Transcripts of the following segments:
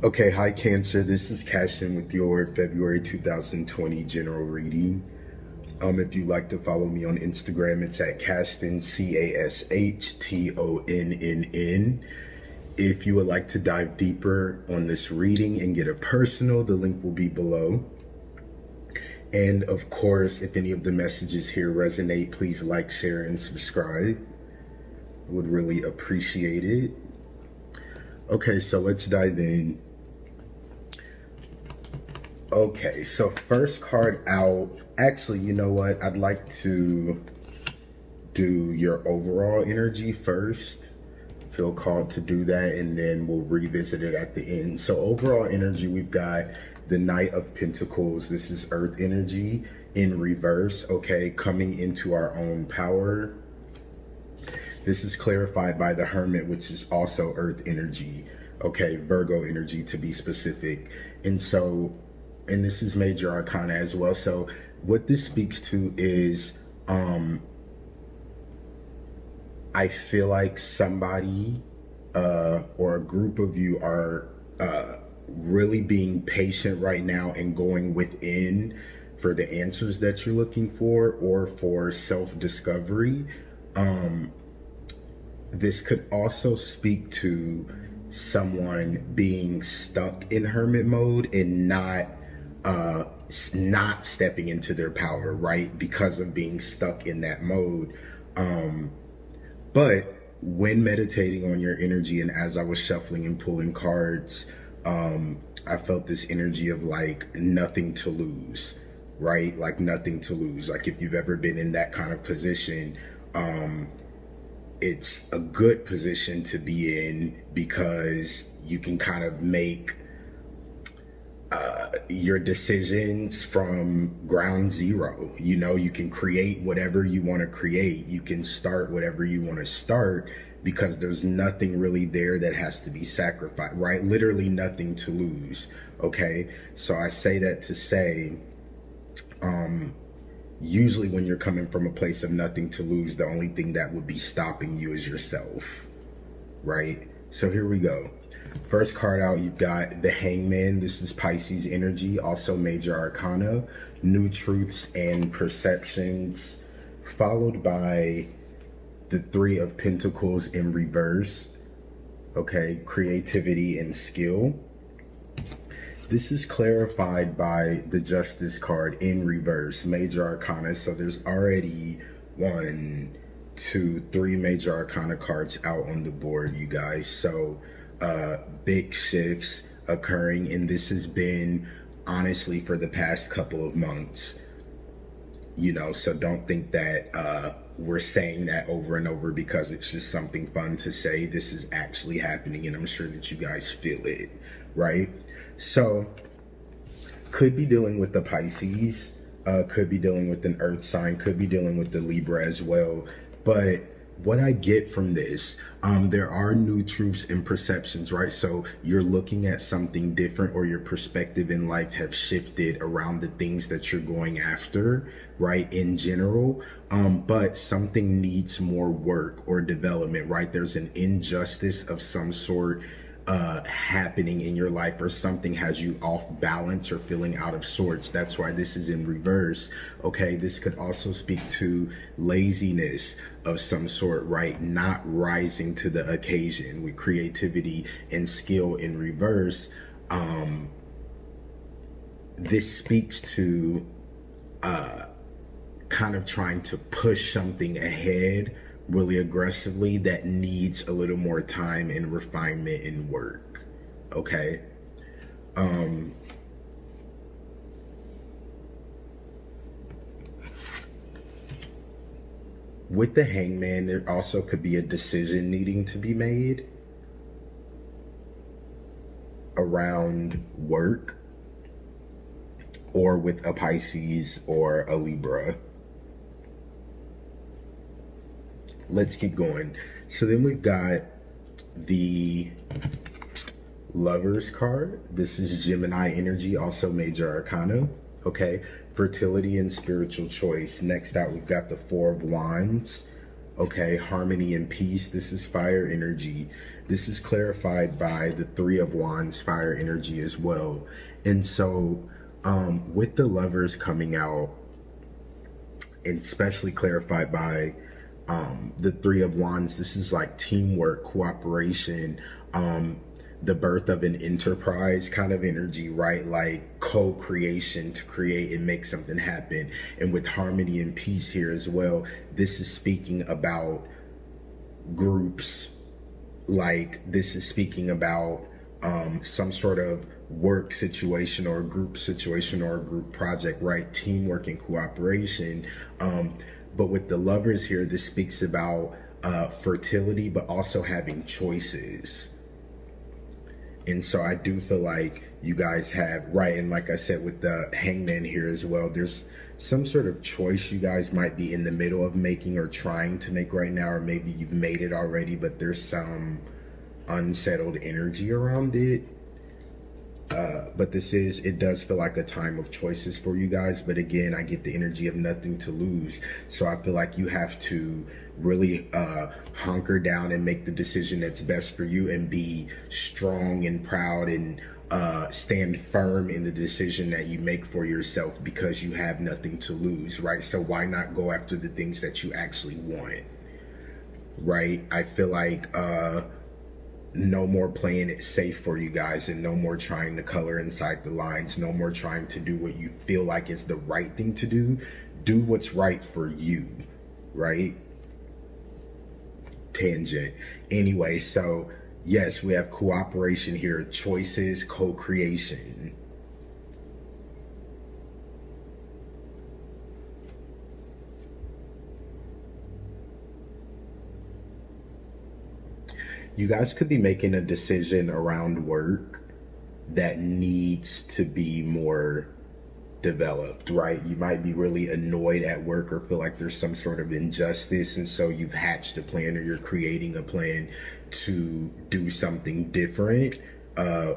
Okay, hi Cancer. This is Cashin with your February 2020 general reading. If you'd like to follow me on Instagram, it's at Cashton, CASHTONNN. If you would like to dive deeper on this reading and get a personal, the link will be below. And of course, if any of the messages here resonate, please like, share, and subscribe. Would really appreciate it. Okay, so let's dive in. Okay, so first card out. Actually, you know what? I'd like to do your overall energy first. Feel called to do that, and then we'll revisit it at the end. So overall energy, we've got the Knight of Pentacles. This is Earth energy in reverse, okay? Coming into our own power. This is clarified by the Hermit, which is also Earth energy, okay? Virgo energy to be specific. And this is Major Arcana as well. So what this speaks to is, I feel like somebody or a group of you are really being patient right now and going within for the answers that you're looking for or for self-discovery. This could also speak to someone being stuck in hermit mode and not stepping into their power, right? Because of being stuck in that mode. But when meditating on your energy and as I was shuffling and pulling cards, I felt this energy of like nothing to lose, right? Like nothing to lose. Like if you've ever been in that kind of position, it's a good position to be in because you can kind of make your decisions from ground zero. You know, you can create whatever you want to create. You can start whatever you want to start because there's nothing really there that has to be sacrificed, right? Literally nothing to lose. Okay. So I say that to say, usually when you're coming from a place of nothing to lose, the only thing that would be stopping you is yourself, right? So here we go. First card out, you've got the Hangman. This is Pisces energy, also Major Arcana, new truths and perceptions, followed by the Three of Pentacles in reverse. Okay, creativity and skill. This is clarified by the Justice card in reverse, Major Arcana. So there's already 1, 2, 3 Major Arcana cards out on the board, you guys. So big shifts occurring, and this has been honestly for the past couple of months, you know, so don't think that we're saying that over and over because it's just something fun to say. This is actually happening, and I'm sure that you guys feel it, right? So could be dealing with the Pisces, could be dealing with an earth sign, could be dealing with the Libra as well. But what I get from this, there are new truths and perceptions, right? So you're looking at something different, or your perspective in life have shifted around the things that you're going after, right? In general, but something needs more work or development, right? There's an injustice of some sort happening in your life, or something has you off balance or feeling out of sorts. That's why this is in reverse. Okay, this could also speak to laziness of some sort, right? Not rising to the occasion with creativity and skill in reverse. This speaks to kind of trying to push something ahead really aggressively that needs a little more time and refinement and work. Okay. With the Hangman, there also could be a decision needing to be made around work, or with a Pisces or a Libra. Let's keep going. So then we've got the Lovers card. This is Gemini energy, also Major Arcana. Okay, fertility and spiritual choice. Next out, we've got the Four of Wands. Okay, harmony and peace, this is fire energy. This is clarified by the Three of Wands, fire energy as well. And so with the Lovers coming out, and especially clarified by the Three of Wands, this is like teamwork, cooperation, the birth of an enterprise kind of energy, right? Like co-creation to create and make something happen. And with harmony and peace here as well, this is speaking about groups. Like this is speaking about some sort of work situation or a group situation or a group project, right? Teamwork and cooperation. But with the Lovers here, this speaks about fertility, but also having choices. And so I do feel like you guys have, right, and like I said with the Hangman here as well, there's some sort of choice you guys might be in the middle of making or trying to make right now, or maybe you've made it already, but there's some unsettled energy around it. But it does feel like a time of choices for you guys. But again, I get the energy of nothing to lose. So I feel like you have to really hunker down and make the decision that's best for you and be strong and proud and stand firm in the decision that you make for yourself, because you have nothing to lose, right? So why not go after the things that you actually want, right? I feel like no more playing it safe for you guys, and no more trying to color inside the lines, no more trying to do what you feel like is the right thing to do. Do what's right for you, right? Tangent. Anyway, so yes, we have cooperation here, choices, co-creation. You guys could be making a decision around work that needs to be more developed, right? You might be really annoyed at work or feel like there's some sort of injustice, and so you've hatched a plan, or you're creating a plan to do something different,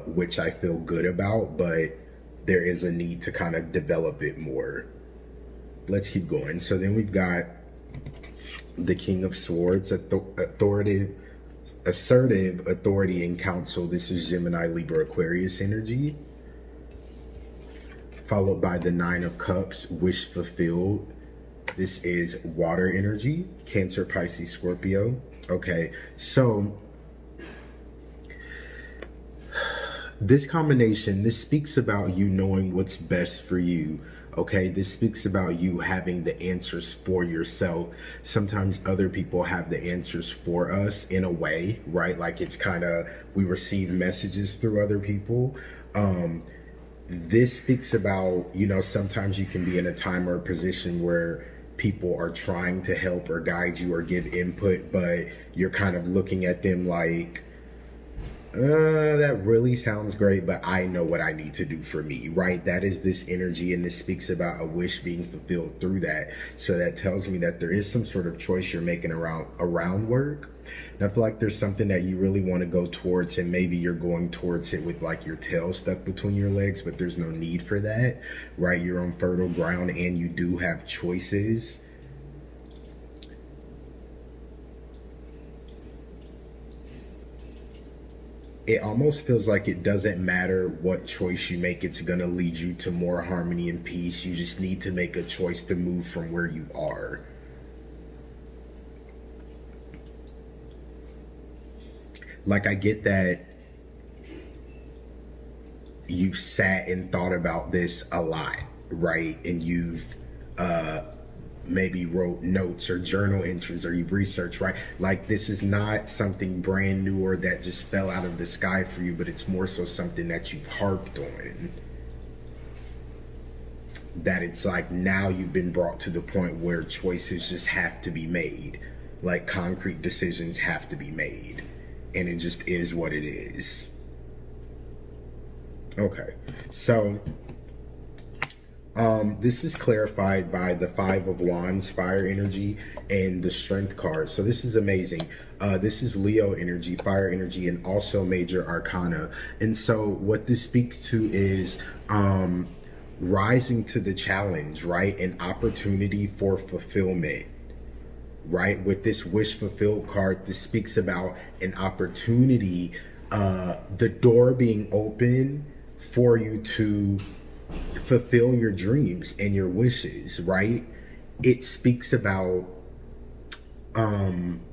which I feel good about, but there is a need to kind of develop it more. Let's keep going. So then we've got the King of Swords, assertive authority and counsel. This is Gemini, Libra, Aquarius energy. Followed by the Nine of Cups, wish fulfilled. This is water energy, Cancer, Pisces, Scorpio. Okay, so this combination, this speaks about you knowing what's best for you. Okay, this speaks about you having the answers for yourself. Sometimes other people have the answers for us in a way, right? Like it's kind of, we receive messages through other people. This speaks about, you know, sometimes you can be in a time or a position where people are trying to help or guide you or give input, but you're kind of looking at them like, that really sounds great, but I know what I need to do for me, right? That is this energy, and this speaks about a wish being fulfilled through that. So that tells me that there is some sort of choice you're making around work. And I feel like there's something that you really want to go towards, and maybe you're going towards it with like your tail stuck between your legs, but there's no need for that, right? You're on fertile ground and you do have choices. It almost feels like it doesn't matter what choice you make, it's going to lead you to more harmony and peace. You just need to make a choice to move from where you are. Like, I get that you've sat and thought about this a lot, right? And you've maybe wrote notes or journal entries, or you've researched, right? Like, this is not something brand new or that just fell out of the sky for you, but it's more so something that you've harped on. That it's like now you've been brought to the point where choices just have to be made. Like, concrete decisions have to be made. And it just is what it is. Okay, so this is clarified by the Five of Wands, fire energy, and the Strength card. So this is amazing. This is Leo energy, fire energy, and also major arcana. And so what this speaks to is rising to the challenge, right? An opportunity for fulfillment. right? With this wish fulfilled card, this speaks about an opportunity, the door being open for you to fulfill your dreams and your wishes, right? It speaks about kind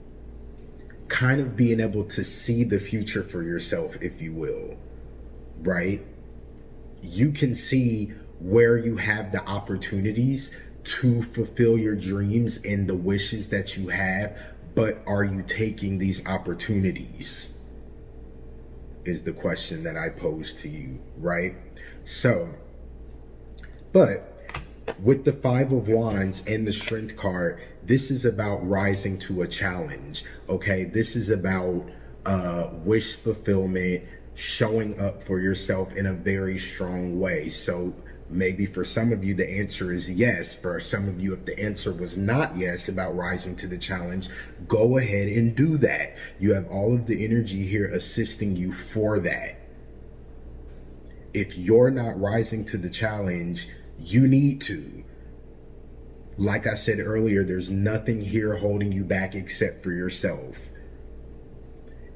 of being able to see the future for yourself, if you will, right? You can see where you have the opportunities to fulfill your dreams and the wishes that you have, but are you taking these opportunities? Is the question that I pose to you, right? So, but with the Five of Wands and the Strength card, this is about rising to a challenge, okay? This is about wish fulfillment, showing up for yourself in a very strong way. So maybe for some of you, the answer is yes. For some of you, if the answer was not yes about rising to the challenge, go ahead and do that. You have all of the energy here assisting you for that. If you're not rising to the challenge, you need to. Like I said earlier, there's nothing here holding you back except for yourself.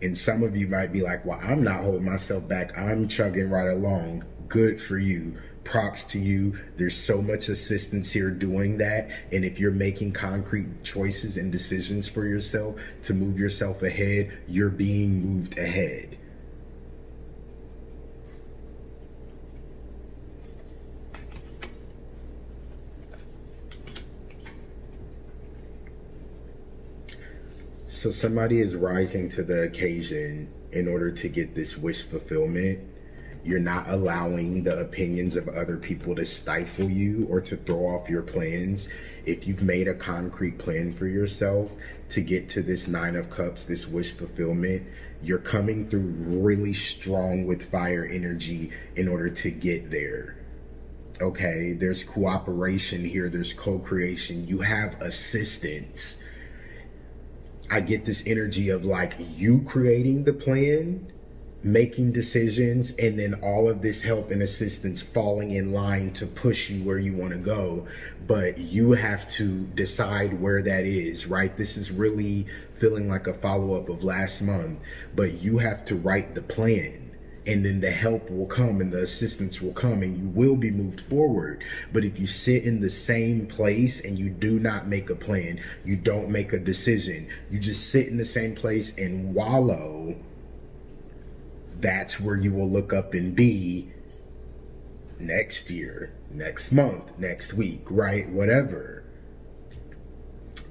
And some of you might be like, well, I'm not holding myself back. I'm chugging right along. Good for you. Props to you. There's so much assistance here doing that. And if you're making concrete choices and decisions for yourself to move yourself ahead, you're being moved ahead. So somebody is rising to the occasion in order to get this wish fulfillment. You're not allowing the opinions of other people to stifle you or to throw off your plans. If you've made a concrete plan for yourself to get to this Nine of Cups, this wish fulfillment, you're coming through really strong with fire energy in order to get there. Okay, there's cooperation here, there's co-creation, you have assistance. I get this energy of like you creating the plan, making decisions, and then all of this help and assistance falling in line to push you where you want to go. But you have to decide where that is, right? This is really feeling like a follow-up of last month, but you have to write the plan. And then the help will come and the assistance will come and you will be moved forward. But if you sit in the same place and you do not make a plan, you don't make a decision, you just sit in the same place and wallow, that's where you will look up and be next year, next month, next week, right? Whatever.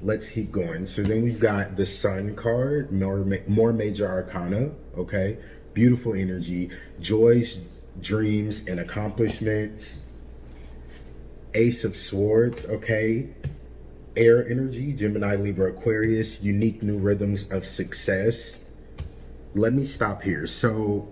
Let's keep going. So then we've got the Sun card, more major arcana, okay? Beautiful energy, joys, dreams, and accomplishments. Ace of Swords, okay? Air energy, Gemini, Libra, Aquarius, unique new rhythms of success. Let me stop here. So,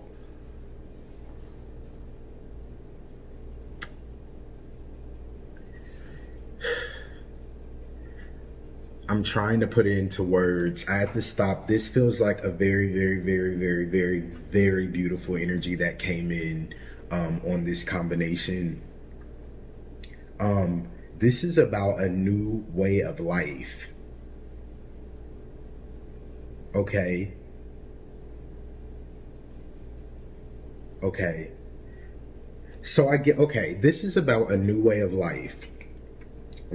I'm trying to put it into words. I have to stop. This feels like a very, very, very, very, very, very beautiful energy that came in on this combination. This is about a new way of life. Okay. Okay. So this is about a new way of life.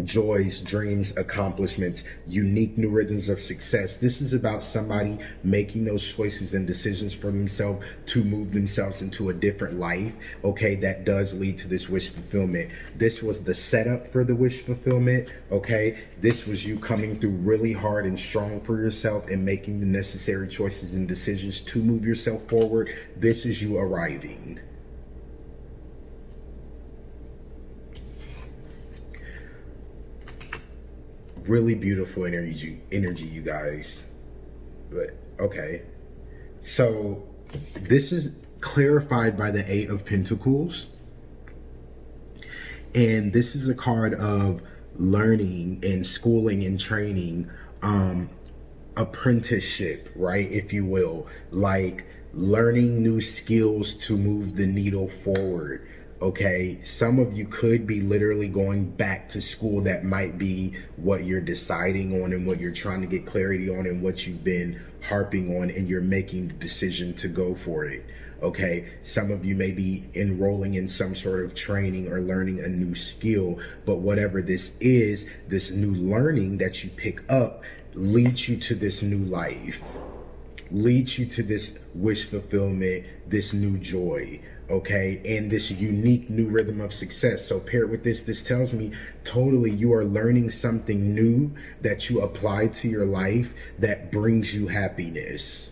Joys, dreams, accomplishments, unique new rhythms of success. This is about somebody making those choices and decisions for themselves to move themselves into a different life. Okay, that does lead to this wish fulfillment. This was the setup for the wish fulfillment. Okay, this was you coming through really hard and strong for yourself and making the necessary choices and decisions to move yourself forward. This is you arriving. Really beautiful energy, you guys. But okay, so this is clarified by the Eight of Pentacles, and this is a card of learning and schooling and training, apprenticeship, right, if you will, like learning new skills to move the needle forward. Okay, some of you could be literally going back to school. That might be what you're deciding on and what you're trying to get clarity on and what you've been harping on, and you're making the decision to go for it. Okay, some of you may be enrolling in some sort of training or learning a new skill, but whatever this is, this new learning that you pick up leads you to this new life, leads you to this wish fulfillment, this new joy, okay, and this unique new rhythm of success. So paired with this tells me totally you are learning something new that you apply to your life that brings you happiness.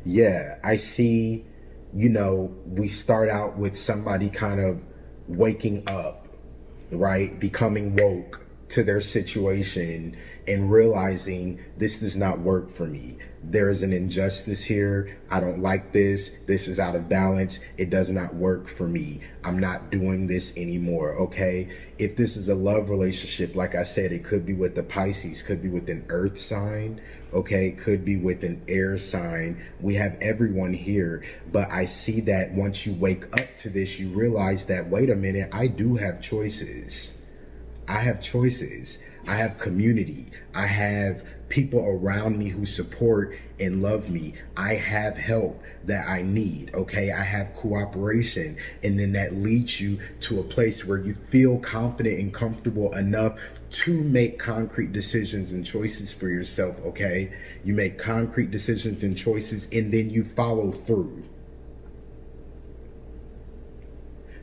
Yeah, I see, we start out with somebody kind of waking up, right? Becoming woke to their situation and realizing this does not work for me. There is an injustice here. I don't like this. This is out of balance. It does not work for me. I'm not doing this anymore, okay? If this is a love relationship, like I said, it could be with the Pisces, could be with an earth sign, okay? Could be with an air sign. We have everyone here, but I see that once you wake up to this, you realize that, wait a minute, I do have choices. I have choices. I have community. I have people around me who support and love me. I have help that I need, okay? I have cooperation. And then that leads you to a place where you feel confident and comfortable enough to make concrete decisions and choices for yourself, okay? You make concrete decisions and choices, and then you follow through.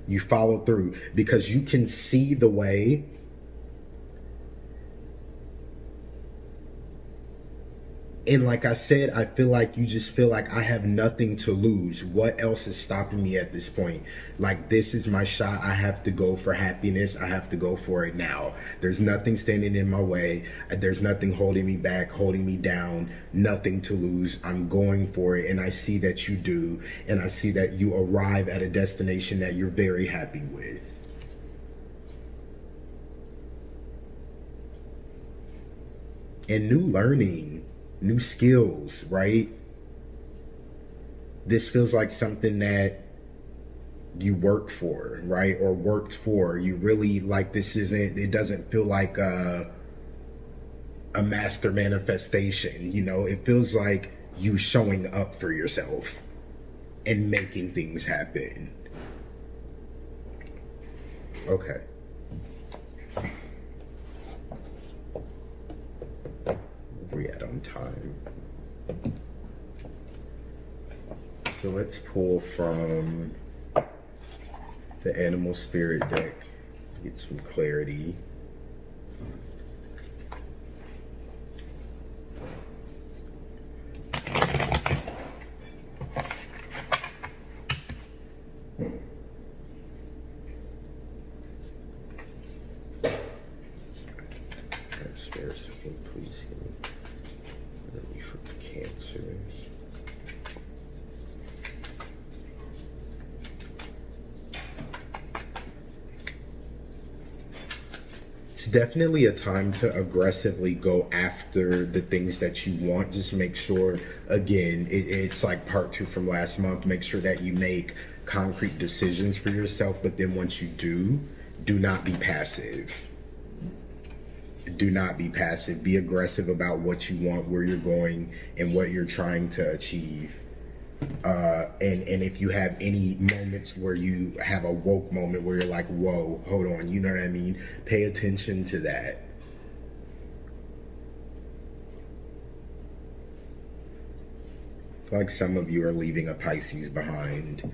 You follow through because you can see the way. And like I said, I feel like you just feel like I have nothing to lose. What else is stopping me at this point? Like, this is my shot. I have to go for happiness. I have to go for it now. There's nothing standing in my way. There's nothing holding me back, holding me down, nothing to lose. I'm going for it. And I see that you do. And I see that you arrive at a destination that you're very happy with. And new learning, new skills, right? This feels like something that you work for, right? Or worked for. You really, like, it doesn't feel like a master manifestation, it feels like you showing up for yourself and making things happen. Okay. We at on time. So let's pull from the animal spirit deck, get some clarity. Spirits, okay, please give me relief for the cancers. It's definitely a time to aggressively go after the things that you want. Just make sure, again, it's like part 2 from last month. Make sure that you make concrete decisions for yourself, but then once you do not be passive. Do not be passive. Be aggressive about what you want, where you're going, and what you're trying to achieve. And if you have any moments where you have a woke moment where you're like, whoa, hold on, you know what I mean? Pay attention to that. I feel like some of you are leaving a Pisces behind.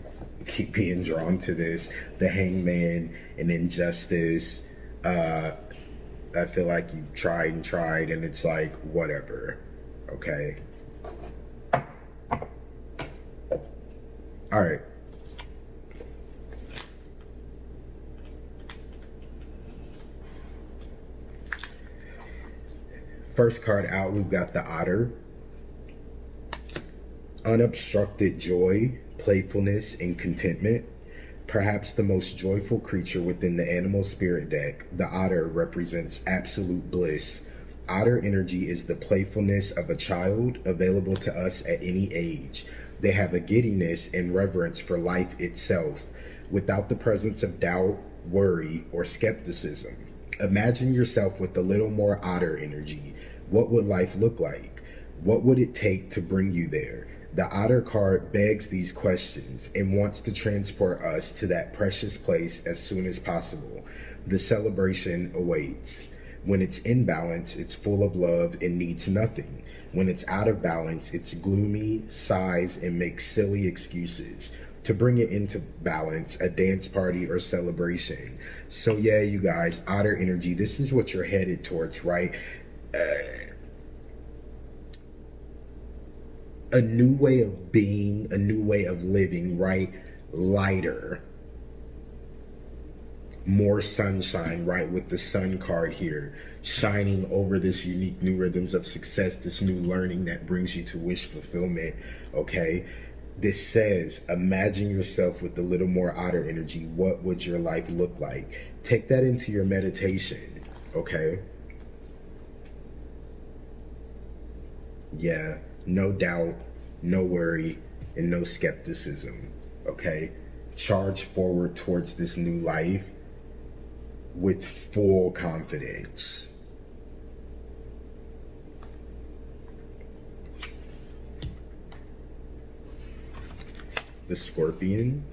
Keep being drawn to this. The Hangman and Injustice. I feel like you've tried and it's like, whatever. Okay. All right. First card out, we've got the Otter. Unobstructed joy, playfulness, and contentment. Perhaps the most joyful creature within the animal spirit deck, the otter represents absolute bliss. Otter energy is the playfulness of a child, available to us at any age. They have a giddiness and reverence for life itself, without the presence of doubt, worry, or skepticism. Imagine yourself with a little more otter energy. What would life look like? What would it take to bring you there? The otter card begs these questions and wants to transport us to that precious place as soon as possible. The celebration awaits. When it's in balance, it's full of love and needs nothing. When it's out of balance, it's gloomy, sighs, and makes silly excuses. To bring it into balance, a dance party or celebration. So yeah, you guys, otter energy, this is what you're headed towards, right? A new way of being, a new way of living, right? Lighter, more sunshine, right? With the sun card here, shining over this unique new rhythms of success, this new learning that brings you to wish fulfillment, okay? This says, imagine yourself with a little more otter energy. What would your life look like? Take that into your meditation, okay? Yeah. No doubt, no worry, and no skepticism, okay? Charge forward towards this new life with full confidence. The Scorpion.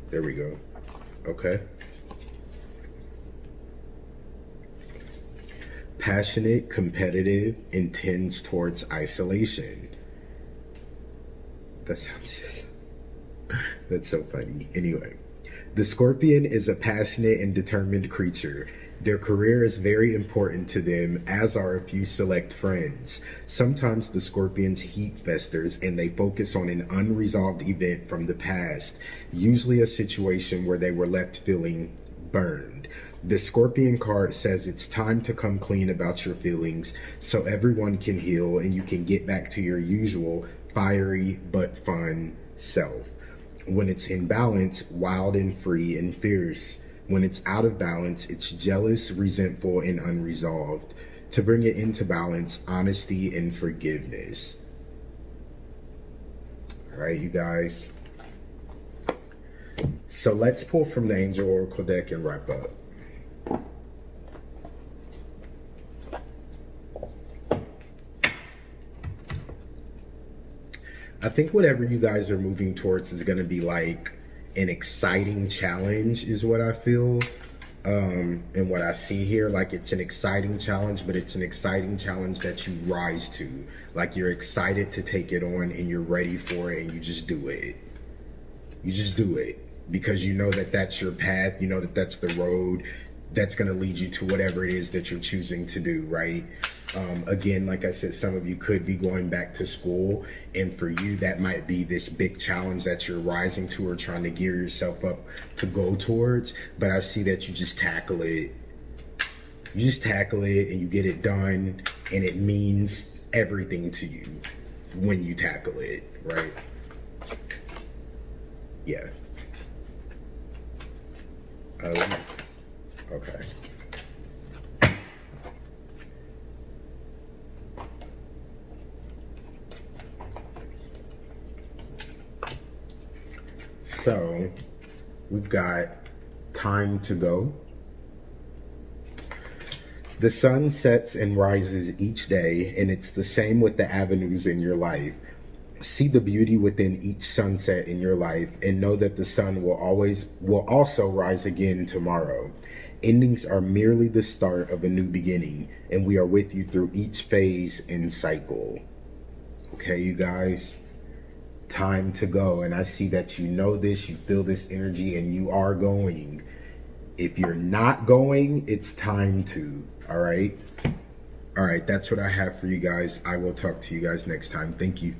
There we go. Okay. Passionate, competitive, and tends towards isolation. That sounds just... That's so funny. Anyway, the Scorpion is a passionate and determined creature. Their career is very important to them, as are a few select friends. Sometimes the Scorpion's heat festers and they focus on an unresolved event from the past, usually a situation where they were left feeling burned. The Scorpion card says it's time to come clean about your feelings so everyone can heal and you can get back to your usual fiery but fun self. When it's in balance, wild and free and fierce. When it's out of balance, it's jealous, resentful, and unresolved. To bring it into balance, honesty and forgiveness. All right, you guys. So let's pull from the Angel Oracle deck and wrap up. I think whatever you guys are moving towards is going to be like an exciting challenge is what I feel. And what I see here, like it's an exciting challenge, but it's an exciting challenge that you rise to. Like you're excited to take it on and you're ready for it and you just do it. You just do it because you know that that's your path. You know that that's the road that's going to lead you to whatever it is that you're choosing to do, right? Again, like I said, some of you could be going back to school, and for you, that might be this big challenge that you're rising to or trying to gear yourself up to go towards. But I see that you just tackle it. You just tackle it and you get it done, and it means everything to you when you tackle it, right? Yeah. Okay. So we've got time to go. The sun sets and rises each day, and it's the same with the avenues in your life. See the beauty within each sunset in your life and know that the sun will also rise again tomorrow. Endings are merely the start of a new beginning, and we are with you through each phase and cycle. Okay, you guys? Time to go. And I see that you know this, you feel this energy, and you are going. If you're not going, it's time to. All right? All right, that's what I have for you guys. I will talk to you guys next time. Thank you.